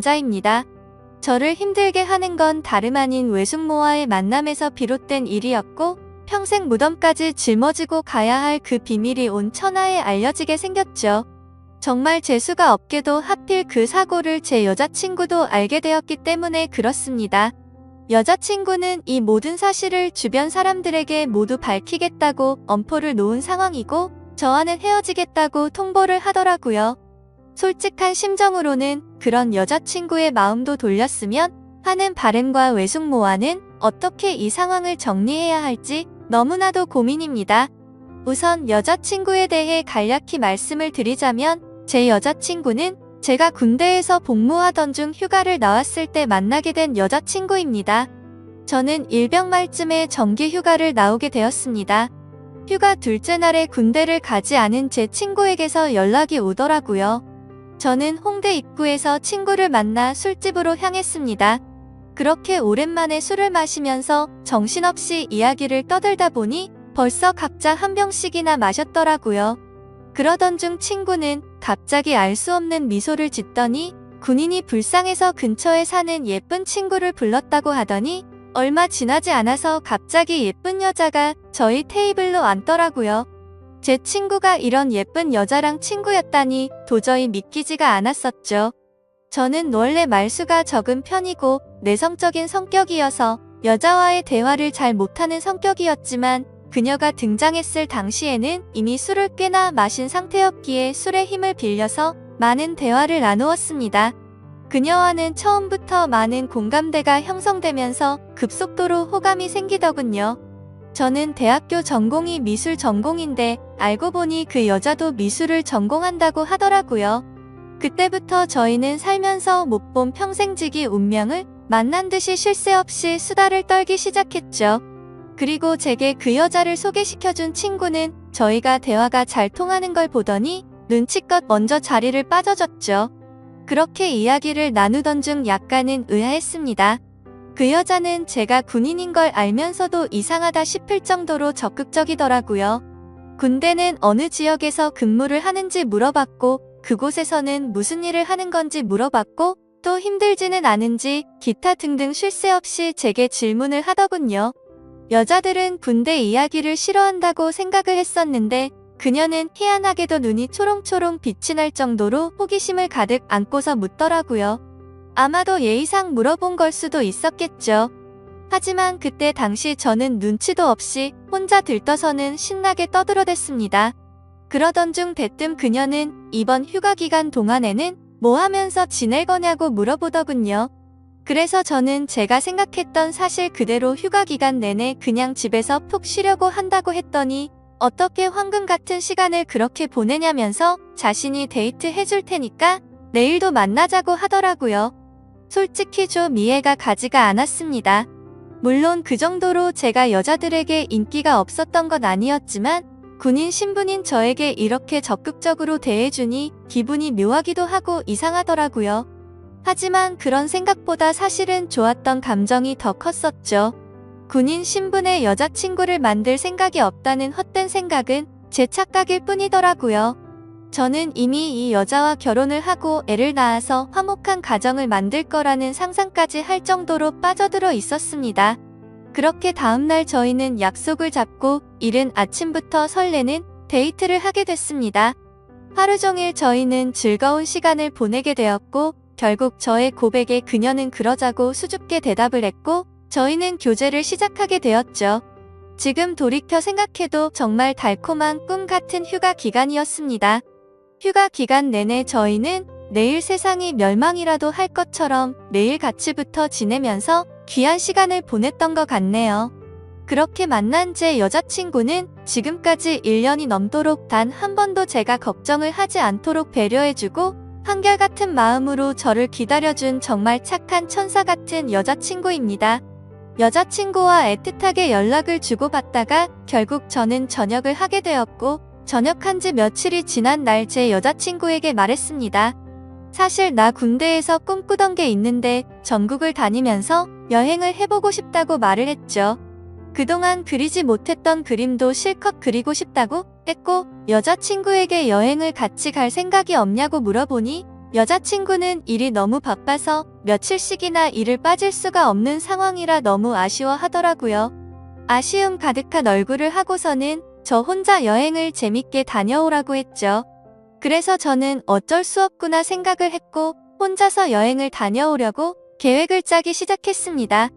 남자입니다. 저를 힘들게 하는 건 다름 아닌 외숙모와의 만남에서 비롯된 일이었고 평생 무덤까지 짊어지고 가야 할 그 비밀이 온 천하에 알려지게 생겼죠. 정말 재수가 없게도 하필 그 사고를 제 여자친구도 알게 되었기 때문에 그렇습니다. 여자친구는 이 모든 사실을 주변 사람들에게 모두 밝히겠다고 엄포를 놓은 상황이고 저와는 헤어지겠다고 통보를 하더라고요. 솔직한 심정으로는 그런 여자친구의 마음도 돌렸으면 하는 바람과 외숙모와는 어떻게 이 상황을 정리해야 할지 너무나도 고민입니다. 우선 여자친구에 대해 간략히 말씀을 드리자면 제 여자친구는 제가 군대에서 복무하던 중 휴가를 나왔을 때 만나게 된 여자친구입니다. 저는 일병 말쯤에 정기 휴가를 나오게 되었습니다. 휴가 둘째 날에 군대를 가지 않은 제 친구에게서 연락이 오더라고요. 저는 홍대 입구에서 친구를 만나 술집으로 향했습니다. 그렇게 오랜만에 술을 마시면서 정신없이 이야기를 떠들다 보니 벌써 각자 한 병씩이나 마셨더라고요. 그러던 중 친구는 갑자기 알 수 없는 미소를 짓더니 군인이 불쌍해서 근처에 사는 예쁜 친구를 불렀다고 하더니 얼마 지나지 않아서 갑자기 예쁜 여자가 저희 테이블로 앉더라고요. 제 친구가 이런 예쁜 여자랑 친구였다니 도저히 믿기지가 않았었죠. 저는 원래 말수가 적은 편이고 내성적인 성격이어서 여자와의 대화를 잘 못하는 성격이었지만 그녀가 등장했을 당시에는 이미 술을 꽤나 마신 상태였기에 술의 힘을 빌려서 많은 대화를 나누었습니다. 그녀와는 처음부터 많은 공감대가 형성되면서 급속도로 호감이 생기더군요. 저는 대학교 전공이 미술 전공인데 알고 보니 그 여자도 미술을 전공한다고 하더라고요. 그때부터 저희는 살면서 못 본 평생지기 운명을 만난 듯이 쉴 새 없이 수다를 떨기 시작했죠. 그리고 제게 그 여자를 소개시켜준 친구는 저희가 대화가 잘 통하는 걸 보더니 눈치껏 먼저 자리를 빠져줬죠. 그렇게 이야기를 나누던 중 약간은 의아했습니다. 그 여자는 제가 군인인 걸 알면서도 이상하다 싶을 정도로 적극적이더라고요. 군대는 어느 지역에서 근무를 하는지 물어봤고 그곳에서는 무슨 일을 하는 건지 물어봤고 또 힘들지는 않은지 기타 등등 쉴 새 없이 제게 질문을 하더군요. 여자들은 군대 이야기를 싫어한다고 생각을 했었는데 그녀는 희한하게도 눈이 초롱초롱 빛이 날 정도로 호기심을 가득 안고서 묻더라고요. 아마도 예의상 물어본 걸 수도 있었겠죠. 하지만 그때 당시 저는 눈치도 없이 혼자 들떠서는 신나게 떠들어댔습니다. 그러던 중 대뜸 그녀는 이번 휴가 기간 동안에는 뭐 하면서 지낼 거냐고 물어보더군요. 그래서 저는 제가 생각했던 사실 그대로 휴가 기간 내내 그냥 집에서 푹 쉬려고 한다고 했더니 어떻게 황금 같은 시간을 그렇게 보내냐면서 자신이 데이트 해줄 테니까 내일도 만나자고 하더라고요. 솔직히 좀 이해가 가지가 않았습니다. 물론 그 정도로 제가 여자들에게 인기가 없었던 건 아니었지만 군인 신분인 저에게 이렇게 적극적으로 대해주니 기분이 묘하기도 하고 이상하더라고요. 하지만 그런 생각보다 사실은 좋았던 감정이 더 컸었죠. 군인 신분의 여자친구를 만들 생각이 없다는 헛된 생각은 제 착각일 뿐이더라고요. 저는 이미 이 여자와 결혼을 하고 애를 낳아서 화목한 가정을 만들 거라는 상상까지 할 정도로 빠져들어 있었습니다. 그렇게 다음날 저희는 약속을 잡고 이른 아침부터 설레는 데이트를 하게 됐습니다. 하루 종일 저희는 즐거운 시간을 보내게 되었고 결국 저의 고백에 그녀는 그러자고 수줍게 대답을 했고 저희는 교제를 시작하게 되었죠. 지금 돌이켜 생각해도 정말 달콤한 꿈 같은 휴가 기간이었습니다. 휴가 기간 내내 저희는 내일 세상이 멸망이라도 할 것처럼 매일같이부터 지내면서 귀한 시간을 보냈던 것 같네요. 그렇게 만난 제 여자친구는 지금까지 1년이 넘도록 단 한 번도 제가 걱정을 하지 않도록 배려해주고 한결같은 마음으로 저를 기다려준 정말 착한 천사 같은 여자친구입니다. 여자친구와 애틋하게 연락을 주고받다가 결국 저는 전역을 하게 되었고 전역한 지 며칠이 지난 날 제 여자친구에게 말했습니다. 사실 나 군대에서 꿈꾸던 게 있는데 전국을 다니면서 여행을 해보고 싶다고 말을 했죠. 그동안 그리지 못했던 그림도 실컷 그리고 싶다고 했고 여자친구에게 여행을 같이 갈 생각이 없냐고 물어보니 여자친구는 일이 너무 바빠서 며칠씩이나 일을 빠질 수가 없는 상황이라 너무 아쉬워하더라고요. 아쉬움 가득한 얼굴을 하고서는 저 혼자 여행을 재밌게 다녀오라고 했죠. 그래서 저는 어쩔 수 없구나 생각을 했고 혼자서 여행을 다녀오려고 계획을 짜기 시작했습니다.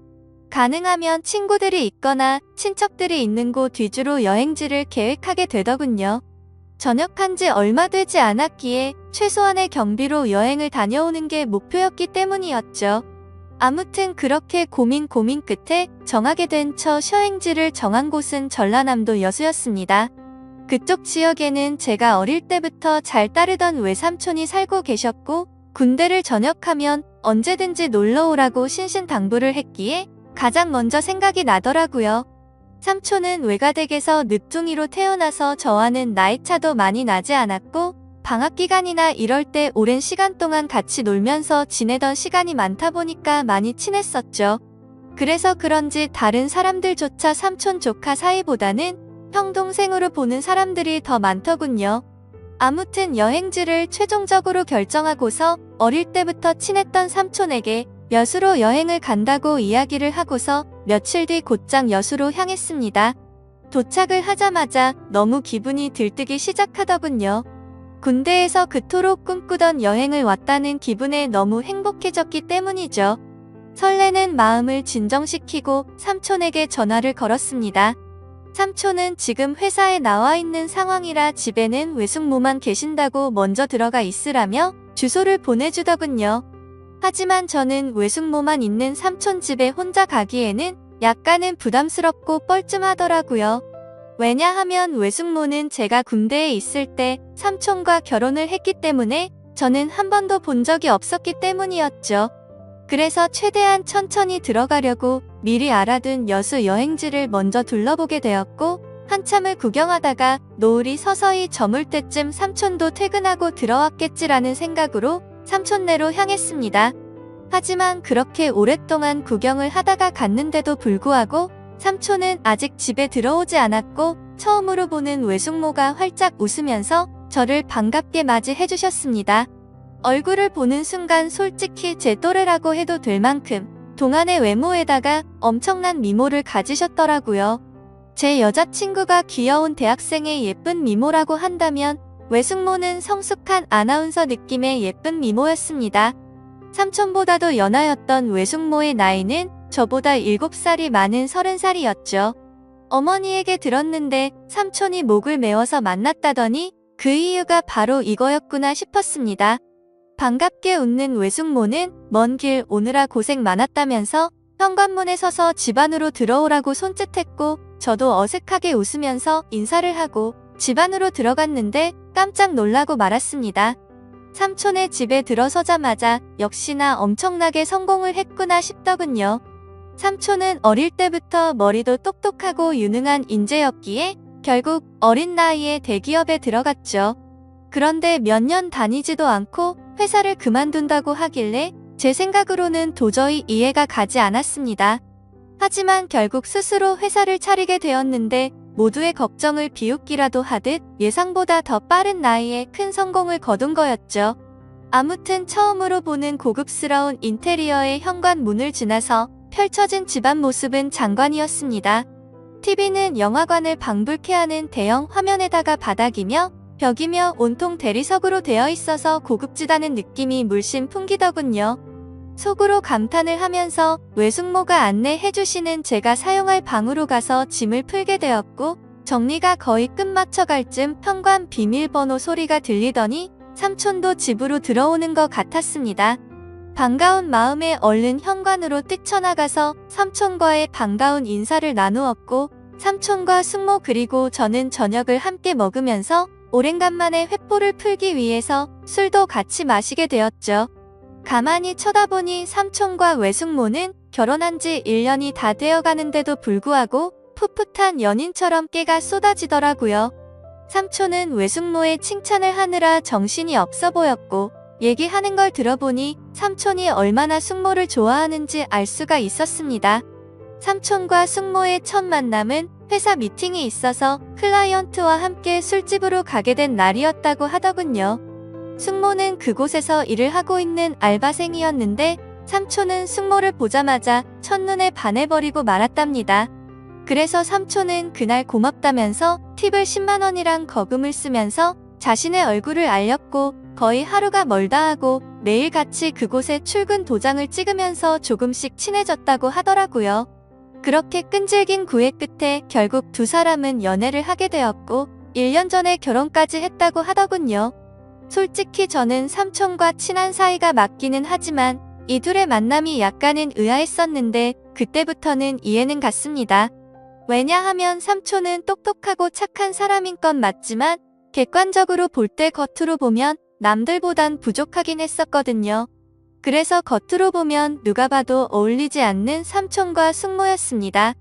가능하면 친구들이 있거나 친척들이 있는 곳 위주로 여행지를 계획하게 되더군요. 전역한 지 얼마 되지 않았기에 최소한의 경비로 여행을 다녀오는 게 목표였기 때문이었죠. 아무튼 그렇게 고민 끝에 정하게 된 첫 여행지를 정한 곳은 전라남도 여수였습니다. 그쪽 지역에는 제가 어릴 때부터 잘 따르던 외삼촌이 살고 계셨고 군대를 전역하면 언제든지 놀러오라고 신신당부를 했기에 가장 먼저 생각이 나더라고요. 삼촌은 외가댁에서 늦둥이로 태어나서 저와는 나이차도 많이 나지 않았고 방학기간이나 이럴 때 오랜 시간 동안 같이 놀면서 지내던 시간이 많다 보니까 많이 친했었죠. 그래서 그런지 다른 사람들조차 삼촌 조카 사이보다는 형 동생으로 보는 사람들이 더 많더군요. 아무튼 여행지를 최종적으로 결정하고서 어릴 때부터 친했던 삼촌에게 여수로 여행을 간다고 이야기를 하고서 며칠 뒤 곧장 여수로 향했습니다. 도착을 하자마자 너무 기분이 들뜨기 시작하더군요. 군대에서 그토록 꿈꾸던 여행을 왔다는 기분에 너무 행복해졌기 때문이죠. 설레는 마음을 진정시키고 삼촌에게 전화를 걸었습니다. 삼촌은 지금 회사에 나와 있는 상황이라 집에는 외숙모만 계신다고 먼저 들어가 있으라며 주소를 보내주더군요. 하지만 저는 외숙모만 있는 삼촌 집에 혼자 가기에는 약간은 부담스럽고 뻘쭘하더라고요. 왜냐하면 외숙모는 제가 군대에 있을 때 삼촌과 결혼을 했기 때문에 저는 한 번도 본 적이 없었기 때문이었죠. 그래서 최대한 천천히 들어가려고 미리 알아둔 여수 여행지를 먼저 둘러보게 되었고 한참을 구경하다가 노을이 서서히 저물 때쯤 삼촌도 퇴근하고 들어왔겠지라는 생각으로 삼촌네로 향했습니다. 하지만 그렇게 오랫동안 구경을 하다가 갔는데도 불구하고 삼촌은 아직 집에 들어오지 않았고 처음으로 보는 외숙모가 활짝 웃으면서 저를 반갑게 맞이해 주셨습니다. 얼굴을 보는 순간 솔직히 제 또래라고 해도 될 만큼 동안의 외모에다가 엄청난 미모를 가지셨더라고요. 제 여자친구가 귀여운 대학생의 예쁜 미모라고 한다면 외숙모는 성숙한 아나운서 느낌의 예쁜 미모였습니다. 삼촌보다도 연하였던 외숙모의 나이는 저보다 7살이 많은 30살이었죠. 어머니에게 들었는데 삼촌이 목을 메워서 만났다더니 그 이유가 바로 이거였구나 싶었습니다. 반갑게 웃는 외숙모는 먼 길 오느라 고생 많았다면서 현관문에 서서 집 안으로 들어오라고 손짓했고 저도 어색하게 웃으면서 인사를 하고 집 안으로 들어갔는데 깜짝 놀라고 말았습니다. 삼촌의 집에 들어서자마자 역시나 엄청나게 성공을 했구나 싶더군요. 삼촌은 어릴 때부터 머리도 똑똑하고 유능한 인재였기에 결국 어린 나이에 대기업에 들어갔죠. 그런데 몇 년 다니지도 않고 회사를 그만둔다고 하길래 제 생각으로는 도저히 이해가 가지 않았습니다. 하지만 결국 스스로 회사를 차리게 되었는데 모두의 걱정을 비웃기라도 하듯 예상보다 더 빠른 나이에 큰 성공을 거둔 거였죠. 아무튼 처음으로 보는 고급스러운 인테리어의 현관문을 지나서 펼쳐진 집안 모습은 장관이었습니다. TV는 영화관을 방불케 하는 대형 화면에다가 바닥이며 벽이며 온통 대리석으로 되어 있어서 고급지다는 느낌이 물씬 풍기더군요. 속으로 감탄을 하면서 외숙모가 안내해주시는 제가 사용할 방으로 가서 짐을 풀게 되었고 정리가 거의 끝마쳐갈 쯤 현관 비밀번호 소리가 들리더니 삼촌도 집으로 들어오는 것 같았습니다. 반가운 마음에 얼른 현관으로 뛰쳐나가서 삼촌과의 반가운 인사를 나누었고 삼촌과 숙모 그리고 저는 저녁을 함께 먹으면서 오랜간만에 회포를 풀기 위해서 술도 같이 마시게 되었죠. 가만히 쳐다보니 삼촌과 외숙모는 결혼한 지 1년이 다 되어가는데도 불구하고 풋풋한 연인처럼 깨가 쏟아지더라고요. 삼촌은 외숙모의 칭찬을 하느라 정신이 없어 보였고 얘기하는 걸 들어보니 삼촌이 얼마나 숙모를 좋아하는지 알 수가 있었습니다. 삼촌과 숙모의 첫 만남은 회사 미팅이 있어서 클라이언트와 함께 술집으로 가게 된 날이었다고 하더군요. 숙모는 그곳에서 일을 하고 있는 알바생이었는데 삼촌은 숙모를 보자마자 첫눈에 반해버리고 말았답니다. 그래서 삼촌은 그날 고맙다면서 팁을 10만 원이랑 거금을 쓰면서 자신의 얼굴을 알렸고 거의 하루가 멀다 하고 매일 같이 그곳에 출근 도장을 찍으면서 조금씩 친해졌다고 하더라고요. 그렇게 끈질긴 구애 끝에 결국 두 사람은 연애를 하게 되었고 1년 전에 결혼까지 했다고 하더군요. 솔직히 저는 삼촌과 친한 사이가 맞기는 하지만 이 둘의 만남이 약간은 의아했었는데 그때부터는 이해는 갔습니다. 왜냐하면 삼촌은 똑똑하고 착한 사람인 건 맞지만 객관적으로 볼 때 겉으로 보면 남들보단 부족하긴 했었거든요. 그래서 겉으로 보면 누가 봐도 어울리지 않는 삼촌과 숙모였습니다.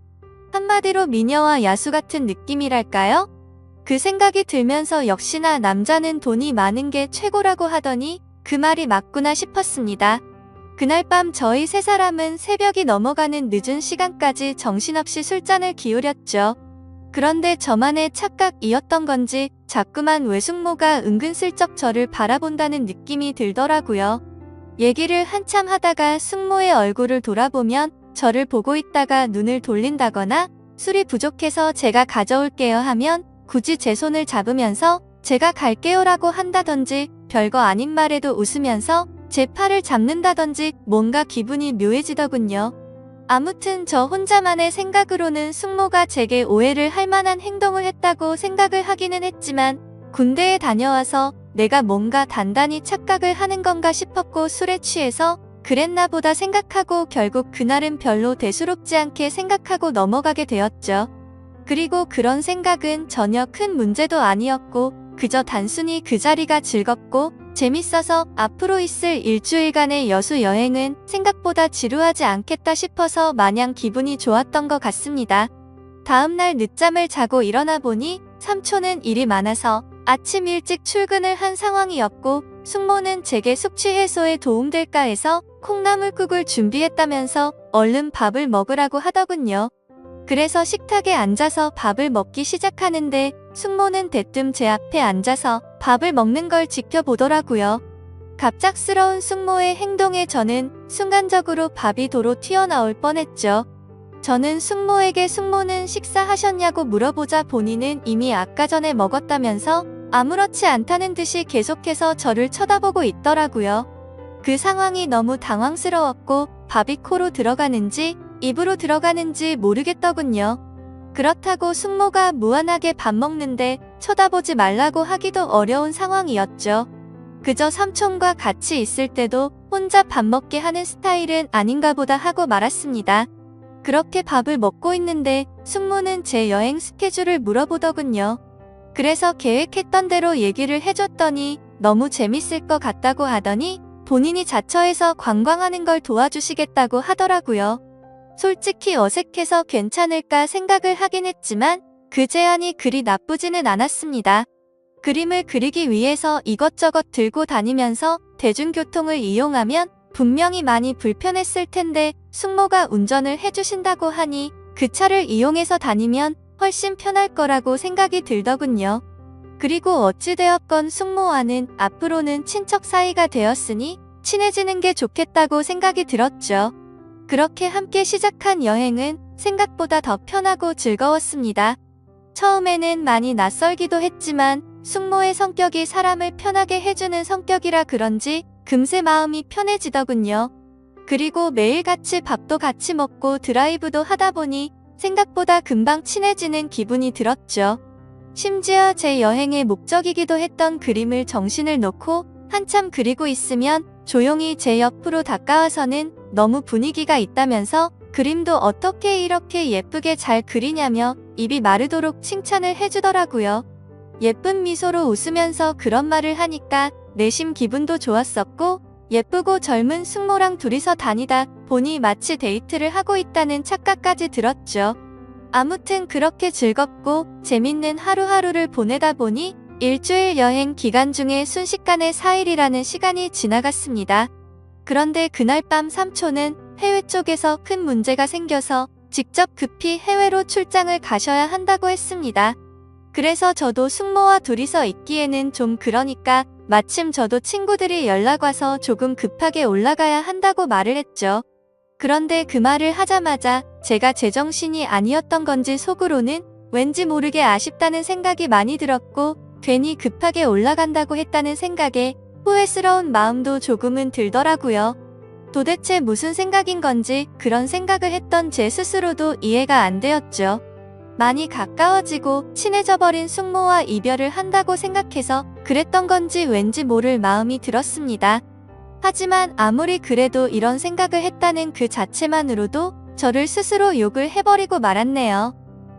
한마디로 미녀와 야수 같은 느낌이랄까요? 그 생각이 들면서 역시나 남자는 돈이 많은 게 최고라고 하더니 그 말이 맞구나 싶었습니다. 그날 밤 저희 세 사람은 새벽이 넘어가는 늦은 시간까지 정신없이 술잔을 기울였죠. 그런데 저만의 착각이었던 건지 자꾸만 외숙모가 은근슬쩍 저를 바라본다는 느낌이 들더라고요. 얘기를 한참 하다가 숙모의 얼굴을 돌아보면 저를 보고 있다가 눈을 돌린다거나 술이 부족해서 제가 가져올게요 하면 굳이 제 손을 잡으면서 제가 갈게요라고 한다든지 별거 아닌 말에도 웃으면서 제 팔을 잡는다든지 뭔가 기분이 묘해지더군요. 아무튼 저 혼자만의 생각으로는 숙모가 제게 오해를 할 만한 행동을 했다고 생각을 하기는 했지만 군대에 다녀와서 내가 뭔가 단단히 착각을 하는 건가 싶었고 술에 취해서 그랬나 보다 생각하고 결국 그날은 별로 대수롭지 않게 생각하고 넘어가게 되었죠. 그리고 그런 생각은 전혀 큰 문제도 아니었고 그저 단순히 그 자리가 즐겁고 재밌어서 앞으로 있을 일주일간의 여수 여행은 생각보다 지루하지 않겠다 싶어서 마냥 기분이 좋았던 것 같습니다. 다음날 늦잠을 자고 일어나 보니 삼촌은 일이 많아서 아침 일찍 출근을 한 상황이었고 숙모는 제게 숙취 해소에 도움될까 해서 콩나물국을 준비했다면서 얼른 밥을 먹으라고 하더군요. 그래서 식탁에 앉아서 밥을 먹기 시작하는데 숙모는 대뜸 제 앞에 앉아서 밥을 먹는 걸 지켜보더라고요. 갑작스러운 숙모의 행동에 저는 순간적으로 밥이 도로 튀어나올 뻔했죠. 저는 숙모에게 숙모는 식사하셨냐고 물어보자 본인은 이미 아까 전에 먹었다면서 아무렇지 않다는 듯이 계속해서 저를 쳐다보고 있더라고요. 그 상황이 너무 당황스러웠고 밥이 코로 들어가는지 입으로 들어가는지 모르겠더군요. 그렇다고 숙모가 무한하게 밥 먹는데 쳐다보지 말라고 하기도 어려운 상황이었죠. 그저 삼촌과 같이 있을 때도 혼자 밥 먹게 하는 스타일은 아닌가 보다 하고 말았습니다. 그렇게 밥을 먹고 있는데 숙모는 제 여행 스케줄을 물어보더군요. 그래서 계획했던 대로 얘기를 해줬더니 너무 재밌을 것 같다고 하더니 본인이 자처해서 관광하는 걸 도와주시겠다고 하더라고요. 솔직히 어색해서 괜찮을까 생각을 하긴 했지만 그 제안이 그리 나쁘지는 않았습니다. 그림을 그리기 위해서 이것저것 들고 다니면서 대중교통을 이용하면 분명히 많이 불편했을 텐데 숙모가 운전을 해주신다고 하니 그 차를 이용해서 다니면 훨씬 편할 거라고 생각이 들더군요. 그리고 어찌되었건 숙모와는 앞으로는 친척 사이가 되었으니 친해지는 게 좋겠다고 생각이 들었죠. 그렇게 함께 시작한 여행은 생각보다 더 편하고 즐거웠습니다. 처음에는 많이 낯설기도 했지만 숙모의 성격이 사람을 편하게 해주는 성격이라 그런지 금세 마음이 편해지더군요. 그리고 매일 같이 밥도 같이 먹고 드라이브도 하다 보니 생각보다 금방 친해지는 기분이 들었죠. 심지어 제 여행의 목적이기도 했던 그림을 정신을 놓고 한참 그리고 있으면 조용히 제 옆으로 다가와서는 너무 분위기가 있다면서 그림도 어떻게 이렇게 예쁘게 잘 그리냐며 입이 마르도록 칭찬을 해주더라고요. 예쁜 미소로 웃으면서 그런 말을 하니까 내심 기분도 좋았었고 예쁘고 젊은 숙모랑 둘이서 다니다 보니 마치 데이트를 하고 있다는 착각까지 들었죠. 아무튼 그렇게 즐겁고 재밌는 하루하루를 보내다 보니 일주일 여행 기간 중에 순식간에 4일이라는 시간이 지나갔습니다. 그런데 그날 밤 삼촌은 해외 쪽에서 큰 문제가 생겨서 직접 급히 해외로 출장을 가셔야 한다고 했습니다. 그래서 저도 숙모와 둘이서 있기에는 좀 그러니까 마침 저도 친구들이 연락 와서 조금 급하게 올라가야 한다고 말을 했죠. 그런데 그 말을 하자마자 제가 제정신이 아니었던 건지 속으로는 왠지 모르게 아쉽다는 생각이 많이 들었고 괜히 급하게 올라간다고 했다는 생각에 후회스러운 마음도 조금은 들더라고요. 도대체 무슨 생각인 건지 그런 생각을 했던 제 스스로도 이해가 안 되었죠. 많이 가까워지고 친해져 버린 숙모와 이별을 한다고 생각해서 그랬던 건지 왠지 모를 마음이 들었습니다. 하지만 아무리 그래도 이런 생각을 했다는 그 자체만으로도 저를 스스로 욕을 해버리고 말았네요.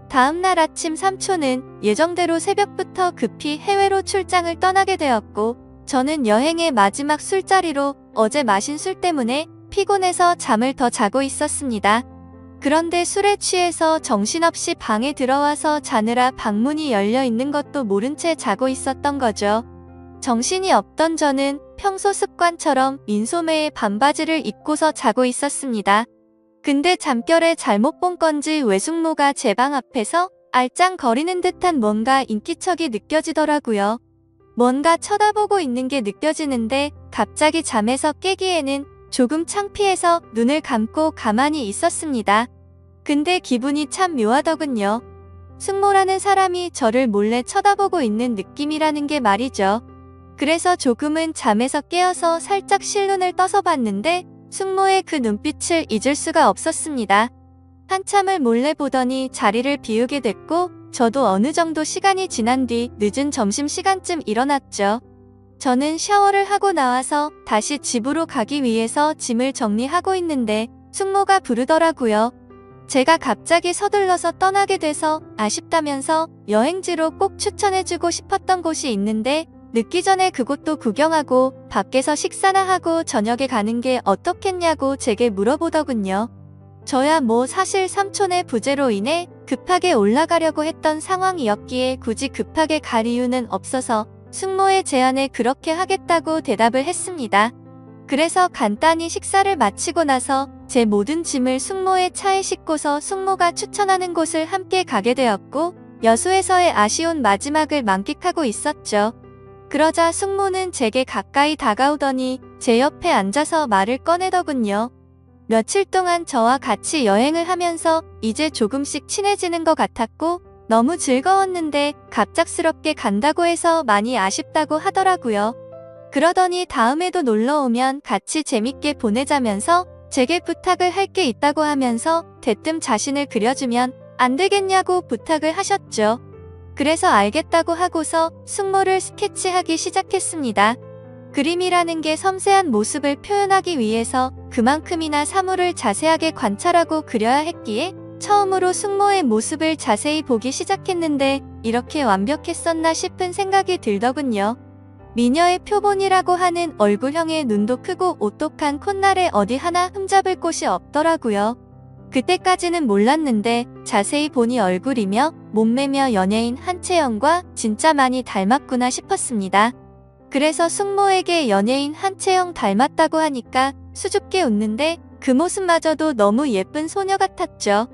다음날 아침 삼촌은 예정대로 새벽부터 급히 해외로 출장을 떠나게 되었고 저는 여행의 마지막 술자리로 어제 마신 술 때문에 피곤해서 잠을 더 자고 있었습니다. 그런데 술에 취해서 정신없이 방에 들어와서 자느라 방문이 열려 있는 것도 모른 채 자고 있었던 거죠. 정신이 없던 저는 평소 습관처럼 민소매에 반바지를 입고서 자고 있었습니다. 근데 잠결에 잘못 본 건지 외숙모가 제 방 앞에서 알짱거리는 듯한 뭔가 인기척이 느껴지더라고요. 뭔가 쳐다보고 있는 게 느껴지는데 갑자기 잠에서 깨기에는 조금 창피해서 눈을 감고 가만히 있었습니다. 근데 기분이 참 묘하더군요. 숙모라는 사람이 저를 몰래 쳐다보고 있는 느낌이라는 게 말이죠. 그래서 조금은 잠에서 깨어서 살짝 실눈을 떠서 봤는데 숙모의 그 눈빛을 잊을 수가 없었습니다. 한참을 몰래 보더니 자리를 비우게 됐고 저도 어느 정도 시간이 지난 뒤 늦은 점심시간쯤 일어났죠. 저는 샤워를 하고 나와서 다시 집으로 가기 위해서 짐을 정리하고 있는데 숙모가 부르더라고요. 제가 갑자기 서둘러서 떠나게 돼서 아쉽다면서 여행지로 꼭 추천해주고 싶었던 곳이 있는데 늦기 전에 그곳도 구경하고 밖에서 식사나 하고 저녁에 가는 게 어떻겠냐고 제게 물어보더군요. 저야 뭐 사실 삼촌의 부재로 인해 급하게 올라가려고 했던 상황이었기에 굳이 급하게 갈 이유는 없어서 숙모의 제안에 그렇게 하겠다고 대답을 했습니다. 그래서 간단히 식사를 마치고 나서 제 모든 짐을 숙모의 차에 싣고서 숙모가 추천하는 곳을 함께 가게 되었고 여수에서의 아쉬운 마지막을 만끽하고 있었죠. 그러자 숙모는 제게 가까이 다가오더니 제 옆에 앉아서 말을 꺼내더군요. 며칠 동안 저와 같이 여행을 하면서 이제 조금씩 친해지는 것 같았고 너무 즐거웠는데 갑작스럽게 간다고 해서 많이 아쉽다고 하더라고요. 그러더니 다음에도 놀러오면 같이 재밌게 보내자면서 제게 부탁을 할 게 있다고 하면서 대뜸 자신을 그려주면 안 되겠냐고 부탁을 하셨죠. 그래서 알겠다고 하고서 숙모를 스케치하기 시작했습니다. 그림이라는 게 섬세한 모습을 표현하기 위해서 그만큼이나 사물을 자세하게 관찰하고 그려야 했기에 처음으로 숙모의 모습을 자세히 보기 시작했는데 이렇게 완벽했었나 싶은 생각이 들더군요. 미녀의 표본이라고 하는 얼굴형의 눈도 크고 오똑한 콧날에 어디 하나 흠잡을 곳이 없더라고요. 그때까지는 몰랐는데 자세히 보니 얼굴이며 몸매며 연예인 한채영과 진짜 많이 닮았구나 싶었습니다. 그래서 숙모에게 연예인 한채영 닮았다고 하니까 수줍게 웃는데 그 모습마저도 너무 예쁜 소녀 같았죠.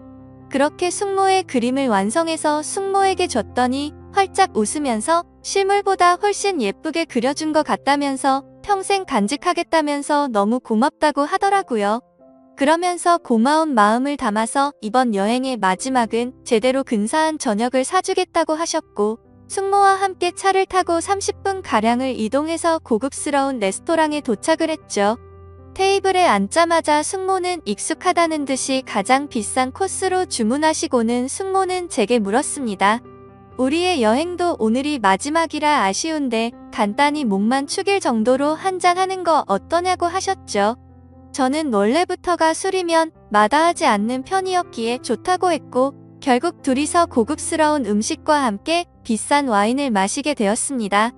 그렇게 숙모의 그림을 완성해서 숙모에게 줬더니 활짝 웃으면서 실물보다 훨씬 예쁘게 그려준 것 같다면서 평생 간직하겠다면서 너무 고맙다고 하더라고요. 그러면서 고마운 마음을 담아서 이번 여행의 마지막은 제대로 근사한 저녁을 사주겠다고 하셨고 숙모와 함께 차를 타고 30분가량을 이동해서 고급스러운 레스토랑에 도착을 했죠. 테이블에 앉자마자 숙모는 익숙하다는 듯이 가장 비싼 코스로 주문하시고는 숙모는 제게 물었습니다. 우리의 여행도 오늘이 마지막이라 아쉬운데 간단히 목만 축일 정도로 한잔하는 거 어떠냐고 하셨죠. 저는 원래부터가 술이면 마다하지 않는 편이었기에 좋다고 했고 결국 둘이서 고급스러운 음식과 함께 비싼 와인을 마시게 되었습니다.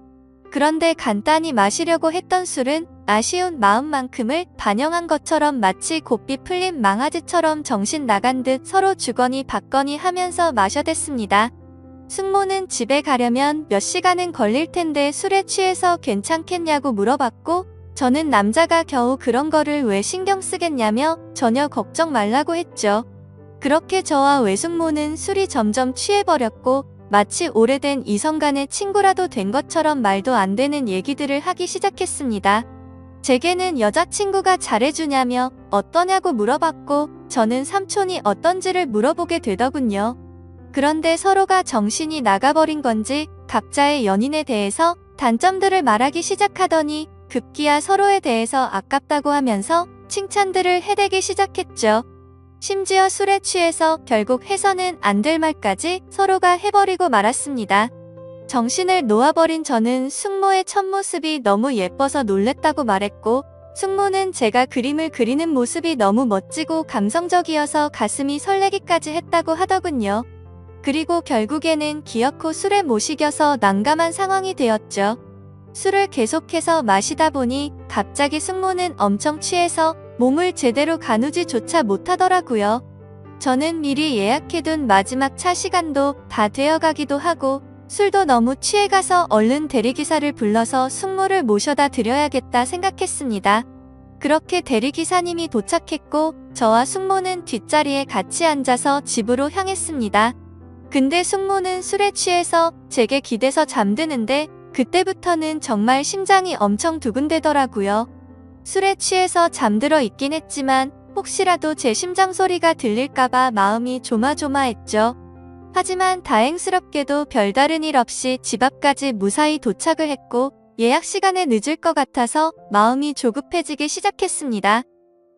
그런데 간단히 마시려고 했던 술은 아쉬운 마음만큼을 반영한 것처럼 마치 고삐 풀린 망아지처럼 정신 나간 듯 서로 주거니 받거니 하면서 마셔댔습니다. 숙모는 집에 가려면 몇 시간은 걸릴 텐데 술에 취해서 괜찮겠냐고 물어봤고 저는 남자가 겨우 그런 거를 왜 신경 쓰겠냐며 전혀 걱정 말라고 했죠. 그렇게 저와 외숙모는 술이 점점 취해버렸고 마치 오래된 이성 간의 친구라도 된 것처럼 말도 안 되는 얘기들을 하기 시작했습니다. 제게는 여자친구가 잘해주냐며 어떠냐고 물어봤고 저는 삼촌이 어떤지를 물어보게 되더군요. 그런데 서로가 정신이 나가버린 건지 각자의 연인에 대해서 단점들을 말하기 시작하더니 급기야 서로에 대해서 아깝다고 하면서 칭찬들을 해대기 시작했죠. 심지어 술에 취해서 결국 해서는 안 될 말까지 서로가 해버리고 말았습니다. 정신을 놓아버린 저는 숙모의 첫 모습이 너무 예뻐서 놀랬다고 말했고 숙모는 제가 그림을 그리는 모습이 너무 멋지고 감성적이어서 가슴이 설레기까지 했다고 하더군요. 그리고 결국에는 기어코 술에 못 이겨서 난감한 상황이 되었죠. 술을 계속해서 마시다 보니 갑자기 숙모는 엄청 취해서 몸을 제대로 가누지조차 못하더라고요. 저는 미리 예약해둔 마지막 차 시간도 다 되어가기도 하고 술도 너무 취해가서 얼른 대리기사를 불러서 숙모를 모셔다 드려야겠다 생각했습니다. 그렇게 대리기사님이 도착했고 저와 숙모는 뒷자리에 같이 앉아서 집으로 향했습니다. 근데 숙모는 술에 취해서 제게 기대서 잠드는데 그때부터는 정말 심장이 엄청 두근대더라고요. 술에 취해서 잠들어 있긴 했지만 혹시라도 제 심장 소리가 들릴까봐 마음이 조마조마했죠. 하지만 다행스럽게도 별다른 일 없이 집 앞까지 무사히 도착을 했고 예약 시간에 늦을 것 같아서 마음이 조급해지기 시작했습니다.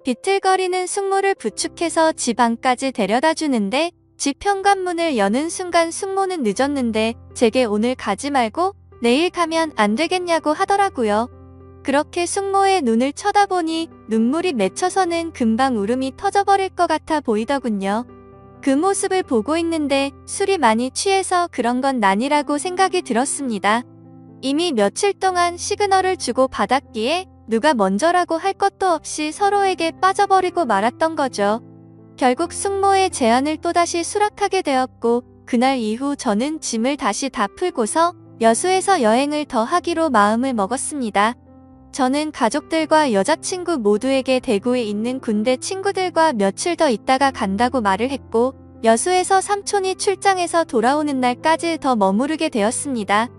비틀거리는 숙모를 부축해서 집 안까지 데려다 주는데 집 현관문을 여는 순간 숙모는 늦었는데 제게 오늘 가지 말고 내일 가면 안 되겠냐고 하더라고요. 그렇게 숙모의 눈을 쳐다보니 눈물이 맺혀서는 금방 울음이 터져버릴 것 같아 보이더군요. 그 모습을 보고 있는데 술이 많이 취해서 그런 건 아니라고 생각이 들었습니다. 이미 며칠 동안 시그널을 주고 받았기에 누가 먼저라고 할 것도 없이 서로에게 빠져버리고 말았던 거죠. 결국 숙모의 제안을 또다시 수락하게 되었고 그날 이후 저는 짐을 다시 다 풀고서 여수에서 여행을 더 하기로 마음을 먹었습니다. 저는 가족들과 여자친구 모두에게 대구에 있는 군대 친구들과 며칠 더 있다가 간다고 말을 했고 여수에서 삼촌이 출장해서 돌아오는 날까지 더 머무르게 되었습니다.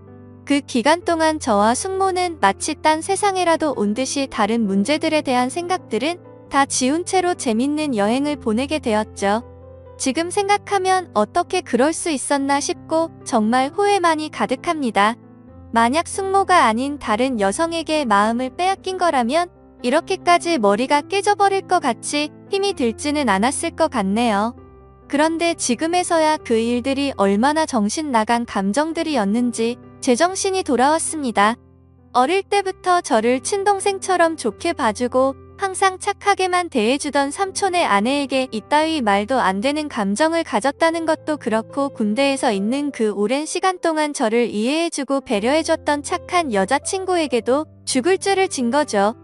그 기간 동안 저와 숙모는 마치 딴 세상에라도 온 듯이 다른 문제들에 대한 생각들은 다 지운 채로 재밌는 여행을 보내게 되었죠. 지금 생각하면 어떻게 그럴 수 있었나 싶고 정말 후회만이 가득합니다. 만약 숙모가 아닌 다른 여성에게 마음을 빼앗긴 거라면 이렇게까지 머리가 깨져버릴 것 같이 힘이 들지는 않았을 것 같네요. 그런데 지금에서야 그 일들이 얼마나 정신 나간 감정들이었는지 제정신이 돌아왔습니다. 어릴 때부터 저를 친동생처럼 좋게 봐주고 항상 착하게만 대해주던 삼촌의 아내에게 이따위 말도 안 되는 감정을 가졌다는 것도 그렇고 군대에서 있는 그 오랜 시간 동안 저를 이해해주고 배려해줬던 착한 여자친구에게도 죽을 죄를 진 거죠.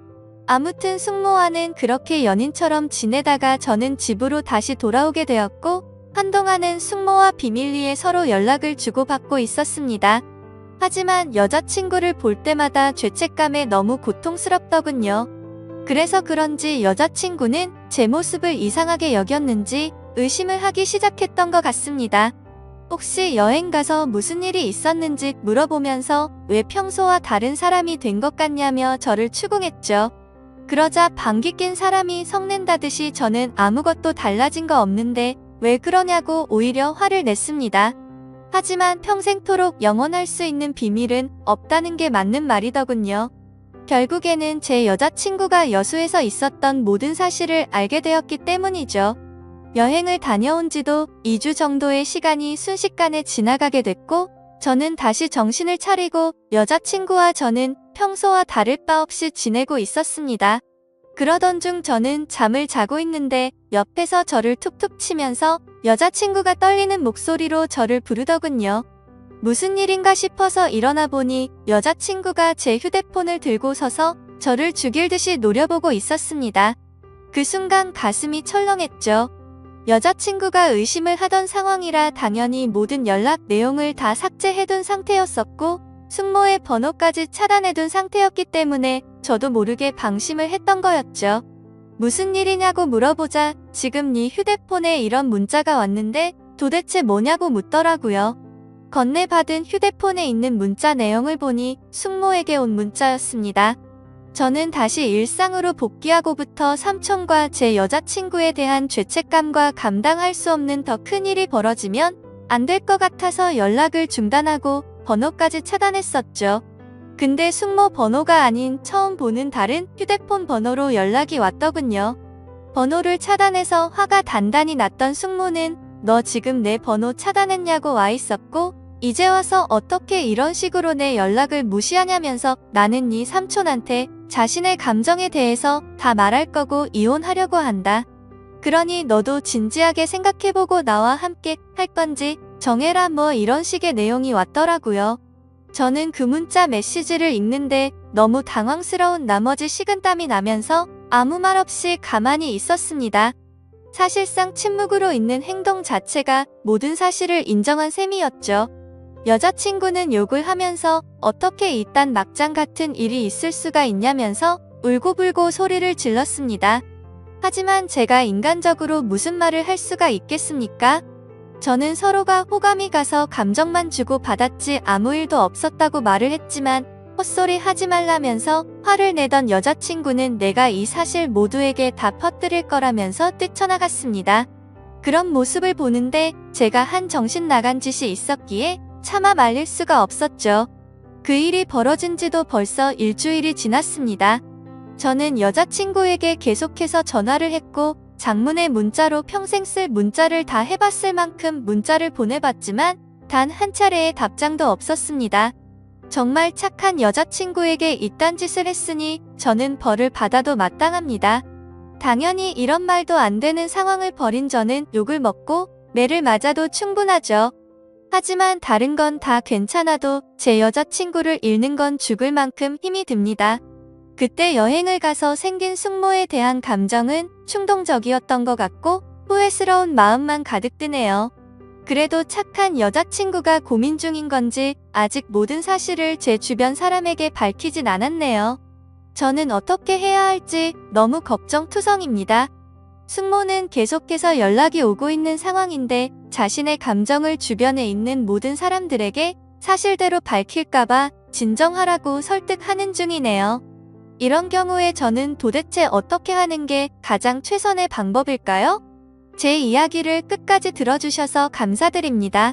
아무튼 숙모와는 그렇게 연인처럼 지내다가 저는 집으로 다시 돌아오게 되었고 한동안은 숙모와 비밀리에 서로 연락을 주고받고 있었습니다. 하지만 여자친구를 볼 때마다 죄책감에 너무 고통스럽더군요. 그래서 그런지 여자친구는 제 모습을 이상하게 여겼는지 의심을 하기 시작했던 것 같습니다. 혹시 여행 가서 무슨 일이 있었는지 물어보면서 왜 평소와 다른 사람이 된 것 같냐며 저를 추궁했죠. 그러자 방귀 낀 사람이 성낸다듯이 저는 아무것도 달라진 거 없는데 왜 그러냐고 오히려 화를 냈습니다. 하지만 평생토록 영원할 수 있는 비밀은 없다는 게 맞는 말이더군요. 결국에는 제 여자친구가 여수에서 있었던 모든 사실을 알게 되었기 때문이죠. 여행을 다녀온 지도 2주 정도의 시간이 순식간에 지나가게 됐고 저는 다시 정신을 차리고 여자친구와 저는 평소와 다를 바 없이 지내고 있었습니다. 그러던 중 저는 잠을 자고 있는데 옆에서 저를 툭툭 치면서 여자친구가 떨리는 목소리로 저를 부르더군요. 무슨 일인가 싶어서 일어나 보니 여자친구가 제 휴대폰을 들고 서서 저를 죽일 듯이 노려보고 있었습니다. 그 순간 가슴이 철렁했죠. 여자친구가 의심을 하던 상황이라 당연히 모든 연락 내용을 다 삭제해둔 상태였었고 숙모의 번호까지 차단해둔 상태였기 때문에 저도 모르게 방심을 했던 거였죠. 무슨 일이냐고 물어보자 지금 네 휴대폰에 이런 문자가 왔는데 도대체 뭐냐고 묻더라고요. 건네받은 휴대폰에 있는 문자 내용을 보니 숙모에게 온 문자였습니다. 저는 다시 일상으로 복귀하고부터 삼촌과 제 여자친구에 대한 죄책감과 감당할 수 없는 더 큰 일이 벌어지면 안 될 것 같아서 연락을 중단하고 번호까지 차단했었죠. 근데 숙모 번호가 아닌 처음 보는 다른 휴대폰 번호로 연락이 왔더군요. 번호를 차단해서 화가 단단히 났던 숙모는 너 지금 내 번호 차단했냐고 와 있었고 이제 와서 어떻게 이런 식으로 내 연락을 무시하냐면서 나는 네 삼촌한테 자신의 감정에 대해서 다 말할 거고 이혼하려고 한다. 그러니 너도 진지하게 생각해보고 나와 함께 할 건지 정해라 뭐 이런 식의 내용이 왔더라고요. 저는 그 문자 메시지를 읽는데 너무 당황스러운 나머지 식은땀이 나면서 아무 말 없이 가만히 있었습니다. 사실상 침묵으로 있는 행동 자체가 모든 사실을 인정한 셈이었죠. 여자친구는 욕을 하면서 어떻게 이딴 막장 같은 일이 있을 수가 있냐면서 울고불고 소리를 질렀습니다. 하지만 제가 인간적으로 무슨 말을 할 수가 있겠습니까? 저는 서로가 호감이 가서 감정만 주고 받았지 아무 일도 없었다고 말을 했지만 헛소리 하지 말라면서 화를 내던 여자친구는 내가 이 사실 모두에게 다 퍼뜨릴 거라면서 뛰쳐나갔습니다. 그런 모습을 보는데 제가 한 정신 나간 짓이 있었기에 차마 말릴 수가 없었죠. 그 일이 벌어진 지도 벌써 일주일이 지났습니다. 저는 여자친구에게 계속해서 전화를 했고 장문의 문자로 평생 쓸 문자를 다 해봤을 만큼 문자를 보내봤지만 단 한 차례의 답장도 없었습니다. 정말 착한 여자친구에게 이딴 짓을 했으니 저는 벌을 받아도 마땅합니다. 당연히 이런 말도 안 되는 상황을 벌인 저는 욕을 먹고 매를 맞아도 충분하죠. 하지만 다른 건 다 괜찮아도 제 여자친구를 잃는 건 죽을 만큼 힘이 듭니다. 그때 여행을 가서 생긴 숙모에 대한 감정은 충동적이었던 것 같고 후회스러운 마음만 가득 드네요. 그래도 착한 여자친구가 고민 중인 건지 아직 모든 사실을 제 주변 사람에게 밝히진 않았네요. 저는 어떻게 해야 할지 너무 걱정투성입니다. 숙모는 계속해서 연락이 오고 있는 상황인데 자신의 감정을 주변에 있는 모든 사람들에게 사실대로 밝힐까봐 진정하라고 설득하는 중이네요. 이런 경우에 저는 도대체 어떻게 하는 게 가장 최선의 방법일까요? 제 이야기를 끝까지 들어주셔서 감사드립니다.